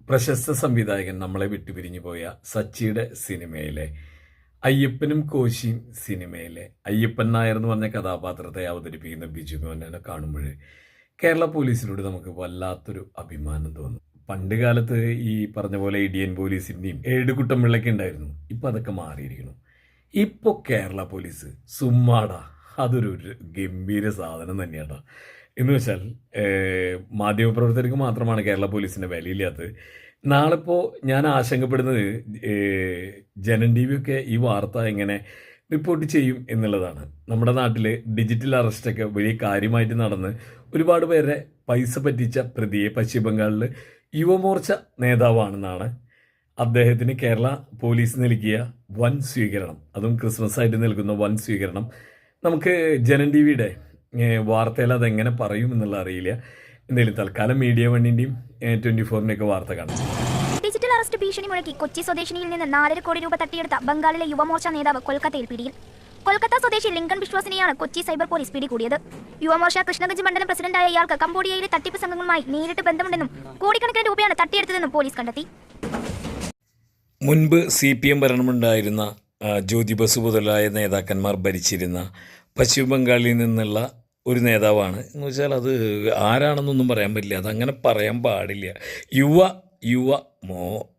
പ്രശസ്ത സംവിധായകൻ നമ്മളെ വിട്ടുപിരിഞ്ഞു പോയ സച്ചിയുടെ സിനിമയിലെ അയ്യപ്പനും കോശിയും സിനിമയിലെ അയ്യപ്പൻ നായർ എന്ന് പറഞ്ഞ കഥാപാത്രത്തെ അവതരിപ്പിക്കുന്ന ബിജു മോഹനെ കാണുമ്പോൾ കേരള പോലീസിനോട് നമുക്ക് വല്ലാത്തൊരു അഭിമാനം തോന്നും. പണ്ട് കാലത്ത് ഈ പറഞ്ഞ പോലെ ഇടിയൻ പോലീസിൻ്റെയും ഏടുകുട്ടമ്പിള്ളൊക്കെ ഉണ്ടായിരുന്നു. ഇപ്പം അതൊക്കെ മാറിയിരിക്കുന്നു. ഇപ്പോൾ കേരള പോലീസ് സുമ്മാടാ, അതൊരു ഗംഭീര സാധനം തന്നെയാട്ടോ. എന്ന് വെച്ചാൽ മാധ്യമപ്രവർത്തകർക്ക് മാത്രമാണ് കേരള പോലീസിൻ്റെ വിലയില്ലാത്തത്. നാളെ ഇപ്പോൾ ഞാൻ ആശങ്കപ്പെടുന്നത് ജനൻ ടി വിയൊക്കെ ഈ വാർത്ത എങ്ങനെ റിപ്പോർട്ട് ചെയ്യും എന്നുള്ളതാണ്. നമ്മുടെ നാട്ടിൽ ഡിജിറ്റൽ അറസ്റ്റൊക്കെ വലിയ കാര്യമായിട്ട് നടന്ന് ഒരുപാട് പേരെ പൈസ പറ്റിച്ച പ്രതിയെ പശ്ചിമ ബംഗാളിൽ യുവമോർച്ച നേതാവാണെന്നാണ് അദ്ദേഹത്തിന് കേരള പോലീസ് നൽകിയ വൻ സ്വീകരണം. അതും ക്രിസ്മസ് ആയിട്ട് നൽകുന്ന വൻ സ്വീകരണം. നമുക്ക് ജനൻ ടി വിയുടെ വാർത്തയിൽ അതെങ്ങനെ പറയും എന്നുള്ള അറിയില്ല. എന്തായാലും തൽക്കാലം മീഡിയ വണ്ണിൻ്റെയും 24-ൻ്റെയൊക്കെ വാർത്ത കാണാം. ഡിജിറ്റൽ അറസ്റ്റ് ഭീഷണി മുഴക്കി കൊച്ചി സ്വദേശിനിയിൽ നിന്ന് 4.5 കോടി രൂപ തട്ടിയെടുത്ത ബംഗാളിലെ യുവമോർച്ച നേതാവ് കൊൽക്കത്തയിൽ പിടിയിൽ. കൊൽക്കത്ത സ്വദേശി ലിങ്കൺ വിശ്വാസിനെയാണ് കൊച്ചി സൈബർ പോലീസ് പിടികൂടിയത്. യുവമോർച്ച കൃഷ്ണഗഞ്ച് മണ്ഡലം പ്രസിഡന്റായ ഇയാൾക്ക് കംബോഡിയയിലെ തട്ടിപ്പ് സംഘങ്ങളുമായി നേരിട്ട് ബന്ധമുണ്ടെന്നും കോടിക്കണക്കിന് രൂപയാണ് തട്ടിയെടുത്തതെന്നും പോലീസ് കണ്ടെത്തി. മുൻപ് CPM ഭരണമുണ്ടായിരുന്ന ജ്യോതി ബസു മുതലായ നേതാക്കന്മാർ ഭരിച്ചിരുന്ന പശ്ചിമ ബംഗാളിൽ നിന്നുള്ള ഒരു നേതാവാണ്. എന്ന് വെച്ചാൽ അത് ആരാണെന്നൊന്നും പറയാൻ പറ്റില്ല, അതങ്ങനെ പറയാൻ പാടില്ല. യുവ